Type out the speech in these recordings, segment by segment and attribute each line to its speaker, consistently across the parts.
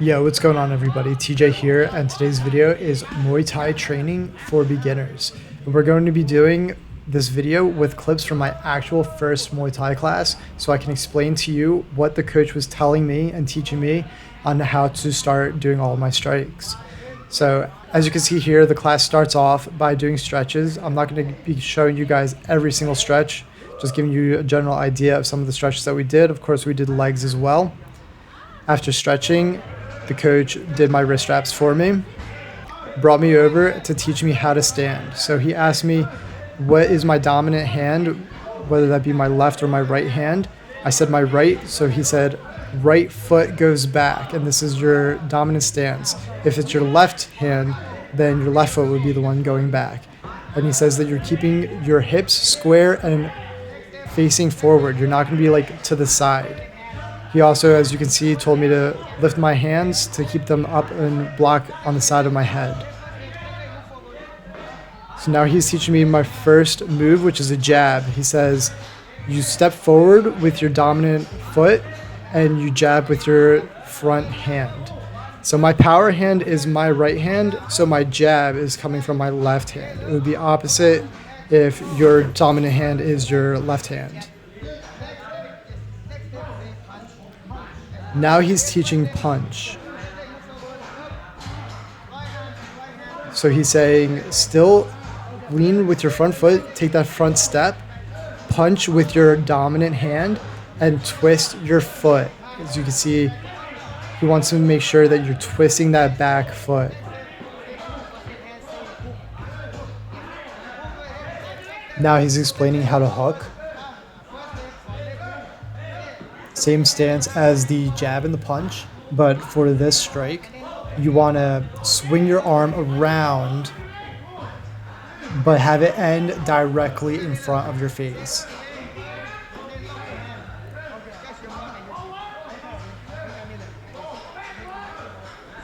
Speaker 1: Yo, what's going on everybody? TJ here, and today's video is Muay Thai training for beginners. And we're going to be doing this video with clips from my actual first Muay Thai class, so I can explain to you what the coach was telling me and teaching me on how to start doing all of my strikes. So as you can see here, the class starts off by doing stretches. I'm not going to be showing you guys every single stretch, just giving you a general idea of some of the stretches that we did. Of course, we did legs as well. After stretching, the coach did my wrist wraps for me, brought me over to teach me how to stand. So he asked me, what is my dominant hand, whether that be my left or my right hand. I said my right, so he said, right foot goes back, and this is your dominant stance. If it's your left hand, then your left foot would be the one going back. And he says that you're keeping your hips square and facing forward. You're not going to be like to the side. He also, as you can see, told me to lift my hands to keep them up and block on the side of my head. So now he's teaching me my first move, which is a jab. He says, you step forward with your dominant foot and you jab with your front hand. So my power hand is my right hand, so my jab is coming from my left hand. It would be opposite if your dominant hand is your left hand. Now he's teaching punch. So he's saying, still lean with your front foot, take that front step, punch with your dominant hand, and twist your foot. As you can see, he wants to make sure that you're twisting that back foot. Now he's explaining how to hook. Same stance as the jab and the punch, but for this strike, you want to swing your arm around, but have it end directly in front of your face.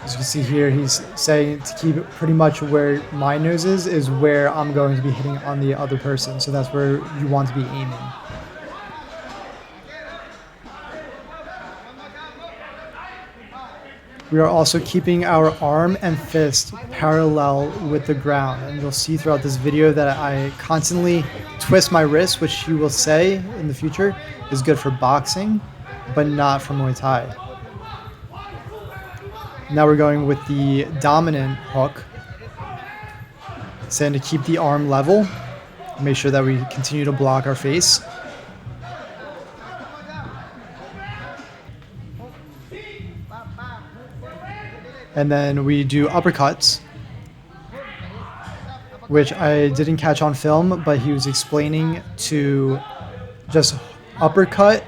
Speaker 1: As you can see here, he's saying to keep it pretty much where my nose is where I'm going to be hitting on the other person. So that's where you want to be aiming. We are also keeping our arm and fist parallel with the ground. And you'll see throughout this video that I constantly twist my wrist, which you will say in the future is good for boxing, but not for Muay Thai. Now we're going with the dominant hook. Saying to keep the arm level, make sure that we continue to block our face. And then we do uppercuts, which I didn't catch on film, but he was explaining to just uppercut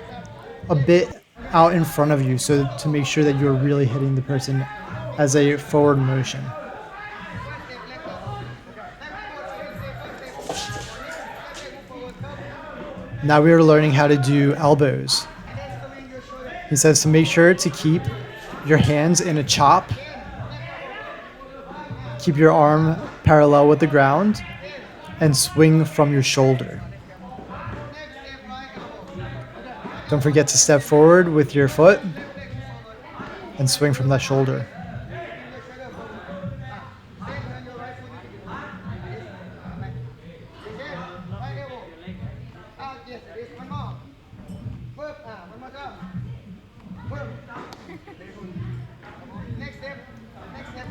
Speaker 1: a bit out in front of you, so to make sure that you're really hitting the person as a forward motion. Now we are learning how to do elbows. He says to make sure to keep your hands in a chop. Keep your arm parallel with the ground and swing from your shoulder. Don't forget to step forward with your foot and swing from that shoulder.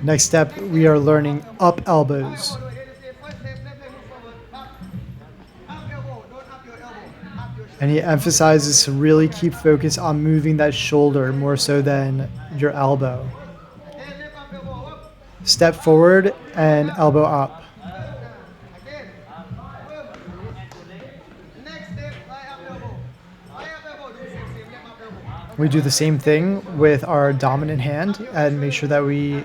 Speaker 1: Next step, we are learning up elbows. And he emphasizes to really keep focus on moving that shoulder more so than your elbow. Step forward and elbow up. We do the same thing with our dominant hand and make sure that we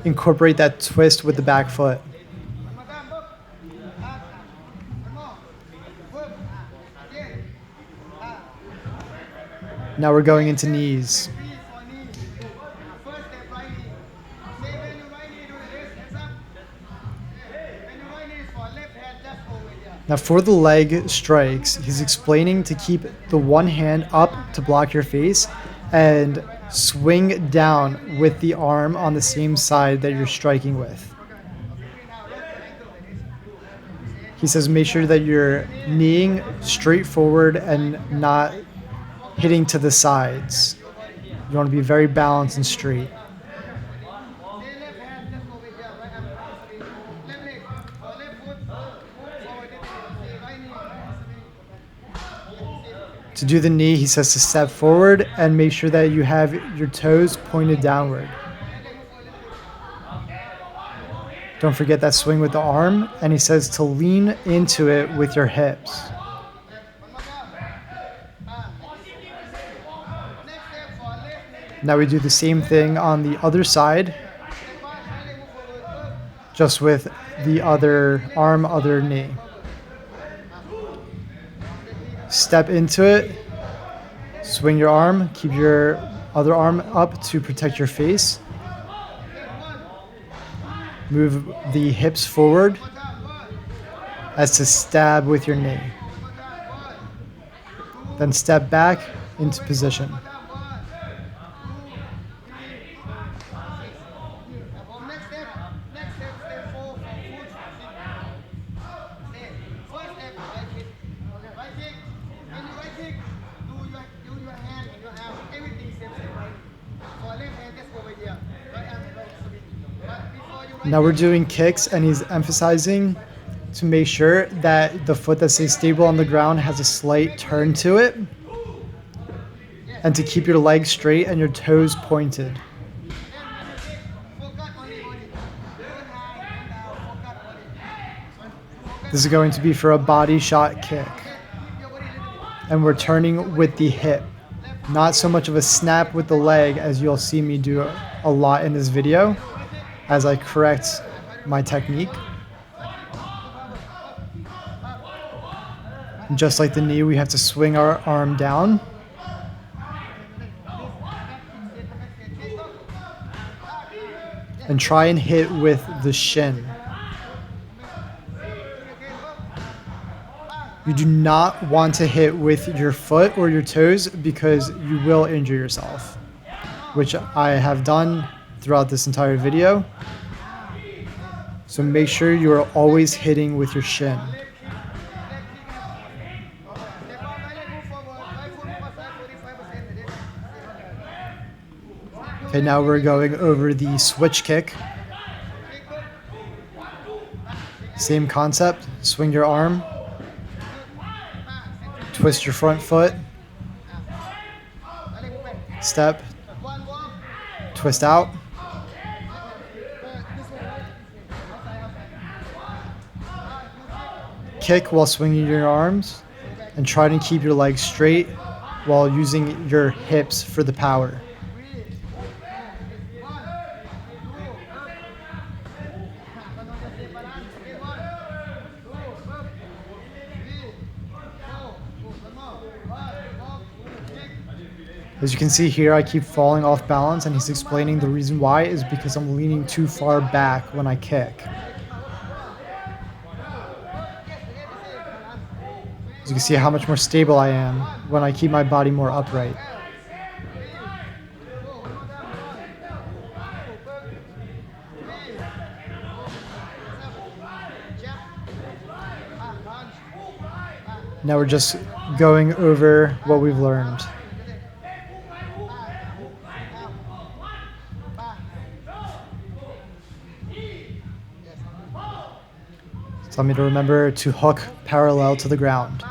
Speaker 1: incorporate that twist with the back foot. Now we're going into knees. Now for the leg strikes, he's explaining to keep the one hand up to block your face and swing down with the arm on the same side that you're striking with. He says make sure that you're kneeing straight forward and not hitting to the sides. You want to be very balanced and straight. To do the knee, he says to step forward and make sure that you have your toes pointed downward. Don't forget that swing with the arm, and he says to lean into it with your hips. Now we do the same thing on the other side, just with the other arm, other knee. Step into it, swing your arm, keep your other arm up to protect your face. Move the hips forward as to stab with your knee. Then step back into position. Now we're doing kicks, and he's emphasizing to make sure that the foot that stays stable on the ground has a slight turn to it, and to keep your legs straight and your toes pointed. This is going to be for a body shot kick. And we're turning with the hip. Not so much of a snap with the leg as you'll see me do a lot in this video as I correct my technique. Just like the knee, we have to swing our arm down. And try and hit with the shin. You do not want to hit with your foot or your toes because you will injure yourself, which I have done throughout this entire video. So make sure you are always hitting with your shin. Okay, now we're going over the switch kick. Same concept, swing your arm, twist your front foot, step, twist out, kick while swinging your arms, and try to keep your legs straight while using your hips for the power. As you can see here, I keep falling off balance, and he's explaining the reason why is because I'm leaning too far back when I kick. As you can see how much more stable I am when I keep my body more upright. Now we're just going over what we've learned. Tell me to remember to hook parallel to the ground.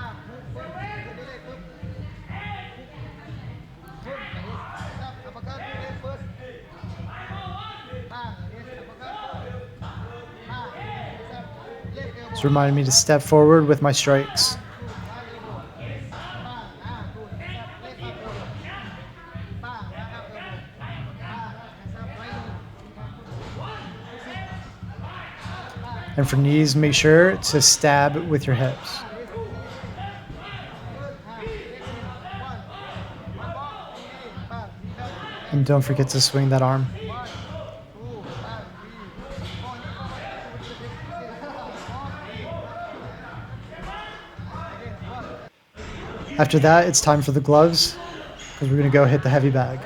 Speaker 1: It's reminding me to step forward with my strikes. And for knees, make sure to stab with your hips. And don't forget to swing that arm. After that, it's time for the gloves, because we're going to go hit the heavy bag.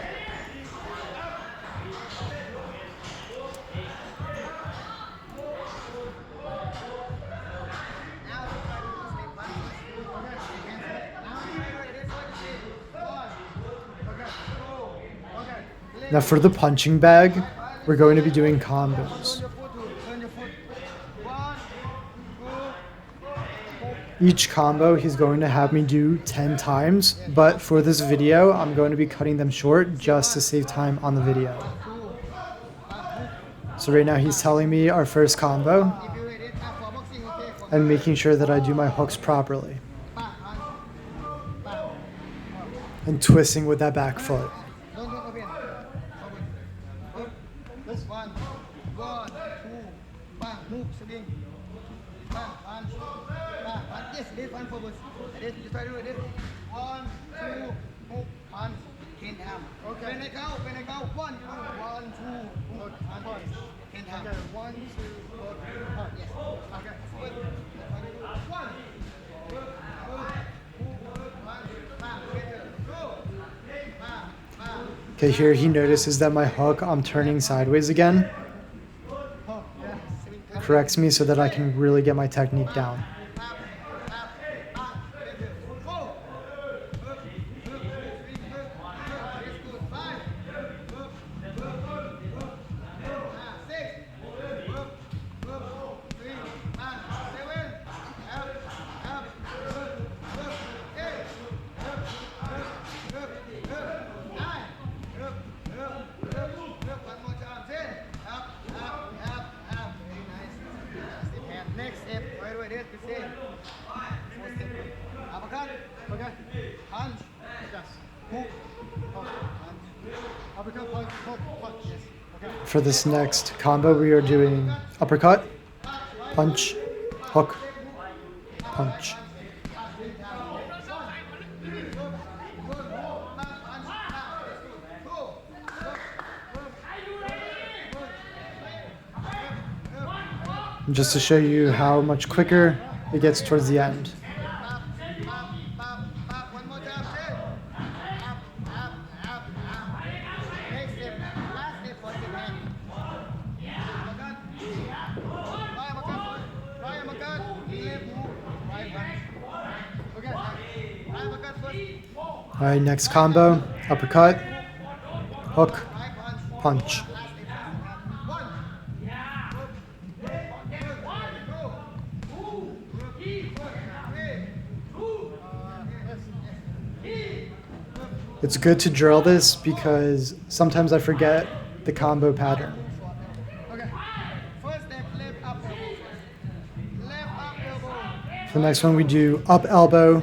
Speaker 1: Now for the punching bag, we're going to be doing combos. Each combo he's going to have me do 10 times, but for this video, I'm going to be cutting them short just to save time on the video. So right now he's telling me our first combo and making sure that I do my hooks properly. And twisting with that back foot. Okay, here he notices that my hook, I'm turning sideways again. Corrects me so that I can really get my technique down. For this next combo, we are doing uppercut, punch, hook, punch. And just to show you how much quicker it gets towards the end. All right, next combo, uppercut, hook, punch. It's good to drill this because sometimes I forget the combo pattern. For the next one, we do up elbow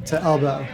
Speaker 1: to elbow.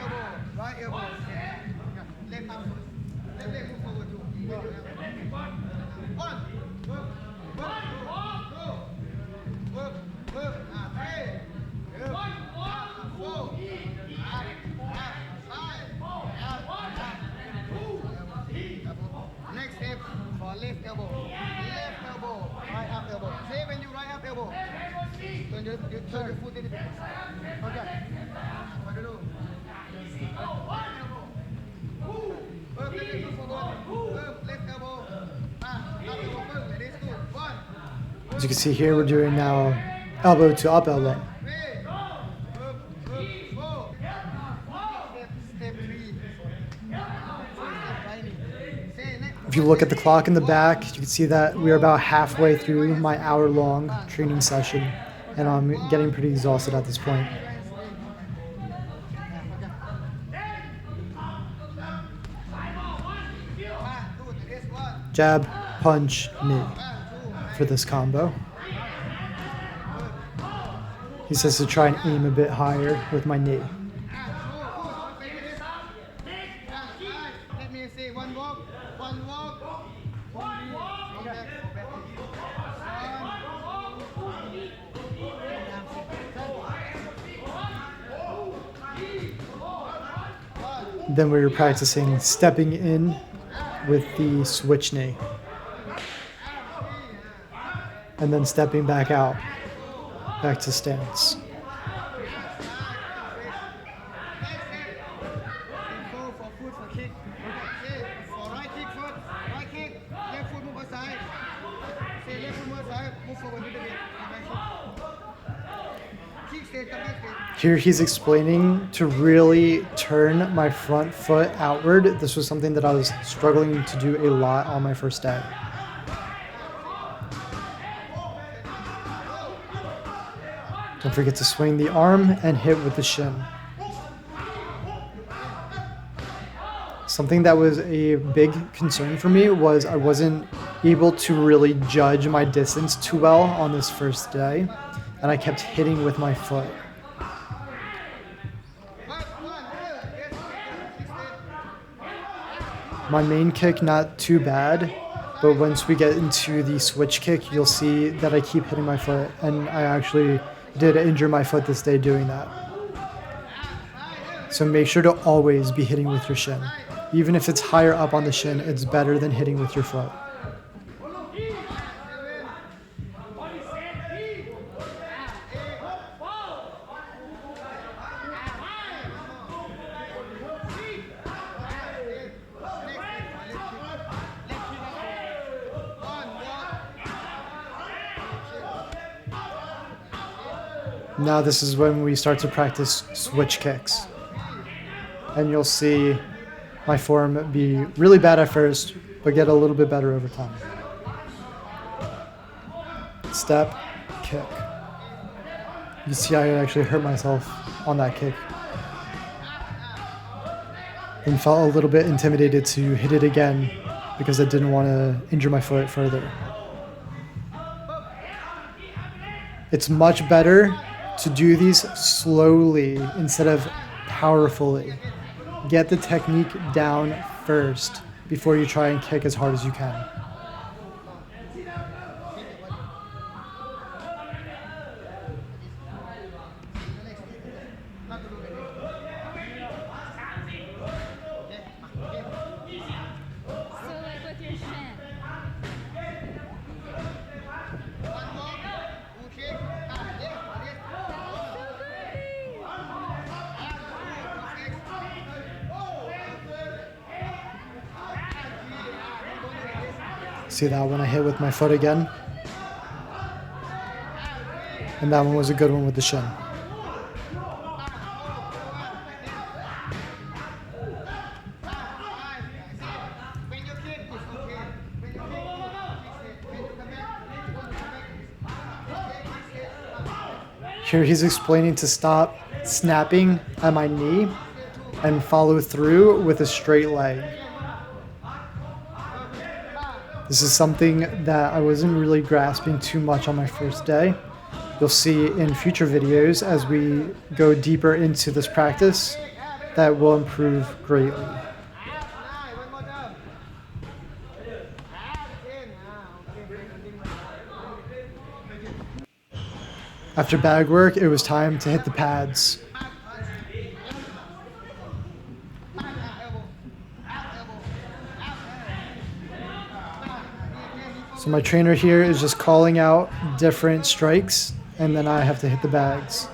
Speaker 1: As you can see here, we're doing now elbow to up elbow. If you look at the clock in the back, you can see that we are about halfway through my hour-long training session, and I'm getting pretty exhausted at this point. Jab, punch, knee for this combo. He says to try and aim a bit higher with my knee. Then we were practicing stepping in with the switch knee. And then stepping back out, back to stance. Here he's explaining to really turn my front foot outward. This was something that I was struggling to do a lot on my first day. Don't forget to swing the arm and hit with the shin. Something that was a big concern for me was I wasn't able to really judge my distance too well on this first day, and I kept hitting with my foot. My main kick, not too bad, but once we get into the switch kick, you'll see that I keep hitting my foot, and I actually did injure my foot this day doing that. So make sure to always be hitting with your shin. Even if it's higher up on the shin, it's better than hitting with your foot. Now this is when we start to practice switch kicks. And you'll see my form be really bad at first, but get a little bit better over time. Step, kick. You see I actually hurt myself on that kick. And felt a little bit intimidated to hit it again because I didn't want to injure my foot further. It's much better to do these slowly instead of powerfully. Get the technique down first before you try and kick as hard as you can. See that one I hit with my foot again? And that one was a good one with the shin. Here he's explaining to stop snapping at my knee and follow through with a straight leg. This is something that I wasn't really grasping too much on my first day. You'll see in future videos as we go deeper into this practice that will improve greatly. After bag work, it was time to hit the pads. So my trainer here is just calling out different strikes, and then I have to hit the bags.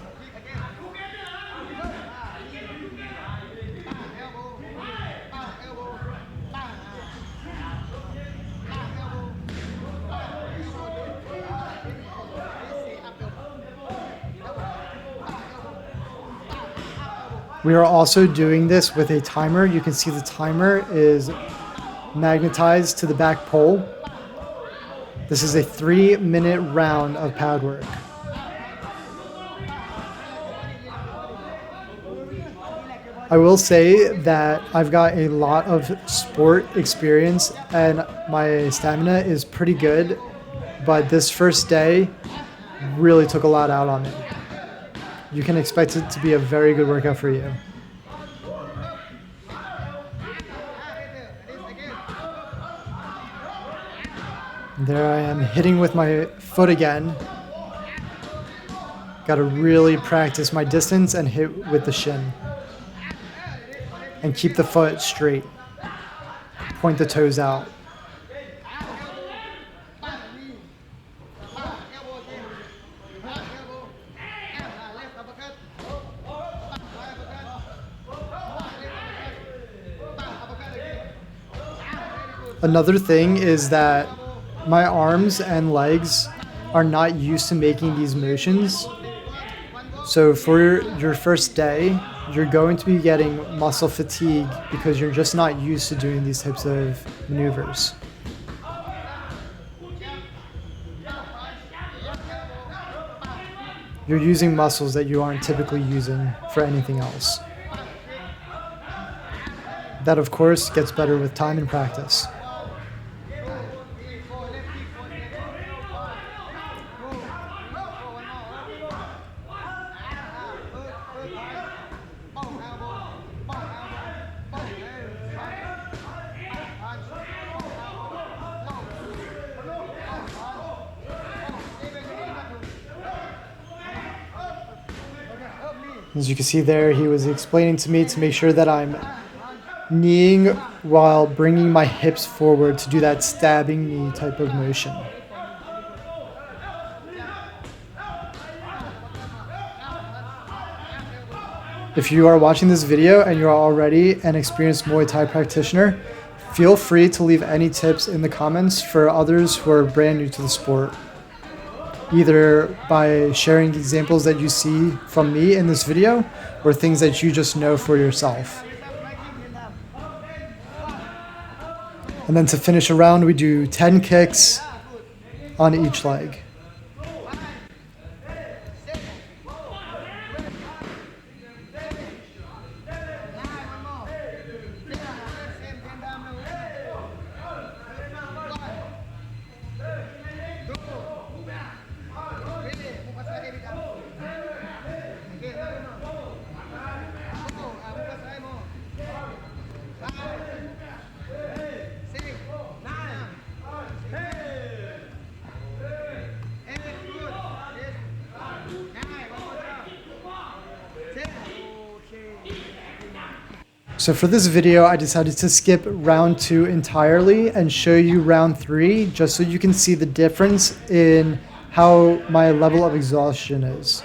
Speaker 1: We are also doing this with a timer. You can see the timer is magnetized to the back pole. This is a 3-minute round of pad work. I will say that I've got a lot of sport experience and my stamina is pretty good, but this first day really took a lot out on me. You can expect it to be a very good workout for you. There I am hitting with my foot again. Got to really practice my distance and hit with the shin. And keep the foot straight. Point the toes out. Another thing is that my arms and legs are not used to making these motions. So for your first day, you're going to be getting muscle fatigue because you're just not used to doing these types of maneuvers. You're using muscles that you aren't typically using for anything else. That, of course, gets better with time and practice. As you can see there, he was explaining to me to make sure that I'm kneeing while bringing my hips forward to do that stabbing knee type of motion. If you are watching this video and you're already an experienced Muay Thai practitioner, feel free to leave any tips in the comments for others who are brand new to the sport. Either by sharing examples that you see from me in this video or things that you just know for yourself. And then to finish a round, we do 10 kicks on each leg. So for this video, I decided to skip round 2 entirely and show you round 3 just so you can see the difference in how my level of exhaustion is.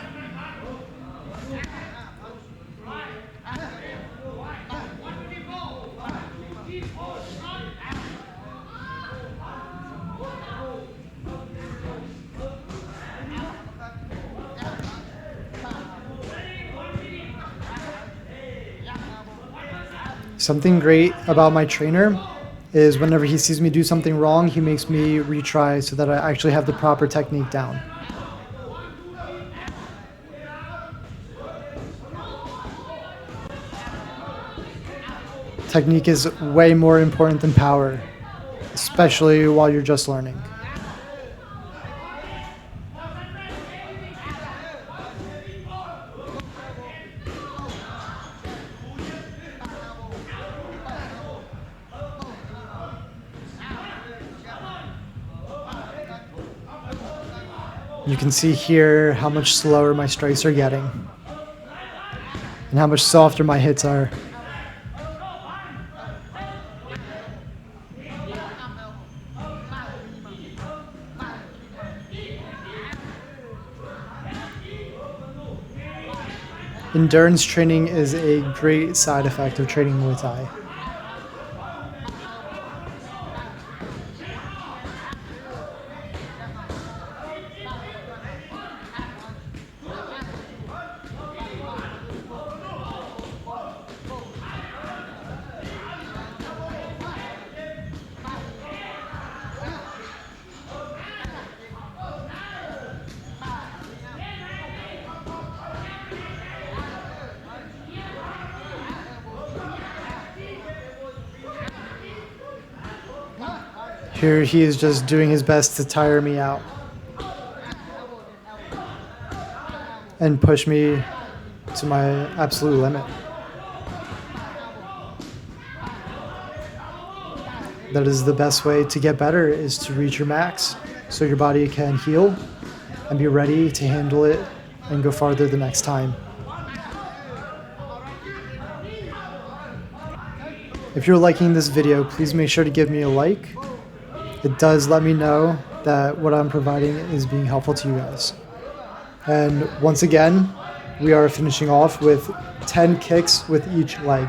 Speaker 1: Something great about my trainer is whenever he sees me do something wrong, he makes me retry so that I actually have the proper technique down. Technique is way more important than power, especially while you're just learning. You can see here how much slower my strikes are getting and how much softer my hits are. Endurance training is a great side effect of training Muay Thai. Here he is just doing his best to tire me out and push me to my absolute limit. That is the best way to get better, is to reach your max so your body can heal and be ready to handle it and go farther the next time. If you're liking this video, please make sure to give me a like. It does let me know that what I'm providing is being helpful to you guys. And once again, we are finishing off with 10 kicks with each leg.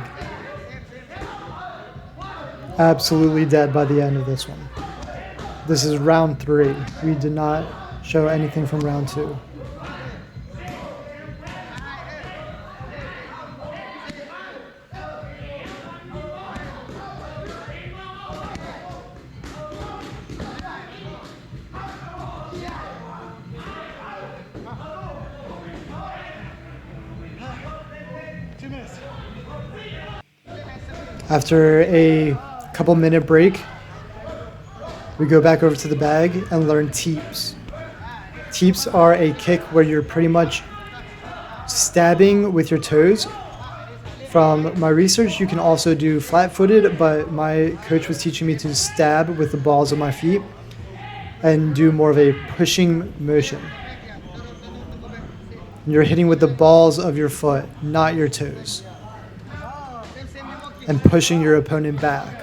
Speaker 1: Absolutely dead by the end of this one. This is round 3. We did not show anything from round 2. After a couple minute break, we go back over to the bag and learn teeps. Teeps are a kick where you're pretty much stabbing with your toes. From my research, you can also do flat-footed, but my coach was teaching me to stab with the balls of my feet and do more of a pushing motion. You're hitting with the balls of your foot, not your toes, and pushing your opponent back.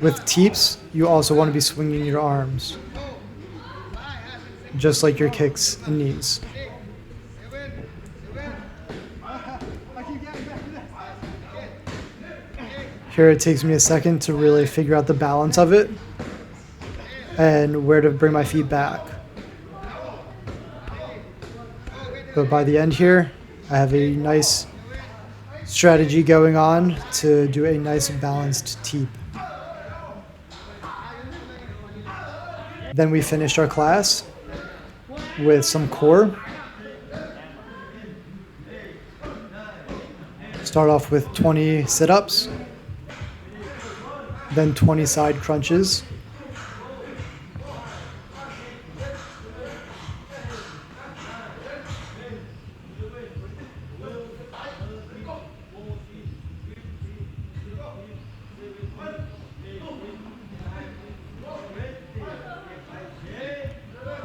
Speaker 1: With teeps, you also want to be swinging your arms, just like your kicks and knees. Here it takes me a second to really figure out the balance of it and where to bring my feet back. But by the end here, I have a nice strategy going on to do a nice balanced teep. Then we finished our class with some core. Start off with 20 sit-ups, then 20 side crunches.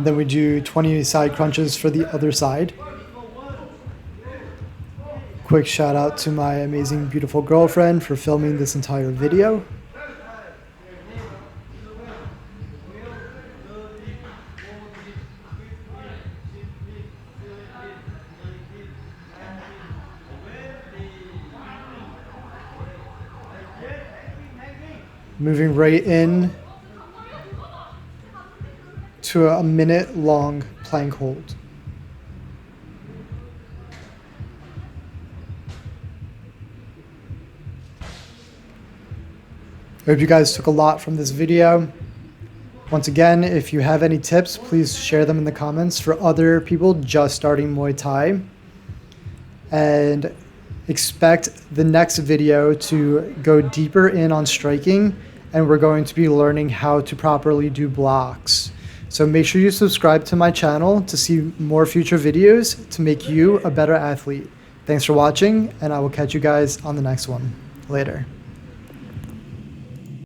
Speaker 1: Then we do 20 side crunches for the other side. Quick shout out to my amazing, beautiful girlfriend for filming this entire video. Moving right in to a minute-long plank hold. I hope you guys took a lot from this video. Once again, if you have any tips, please share them in the comments for other people just starting Muay Thai. And expect the next video to go deeper in on striking, and we're going to be learning how to properly do blocks. So make sure you subscribe to my channel to see more future videos to make you a better athlete. Thanks for watching, and I will catch you guys on the next one. Later.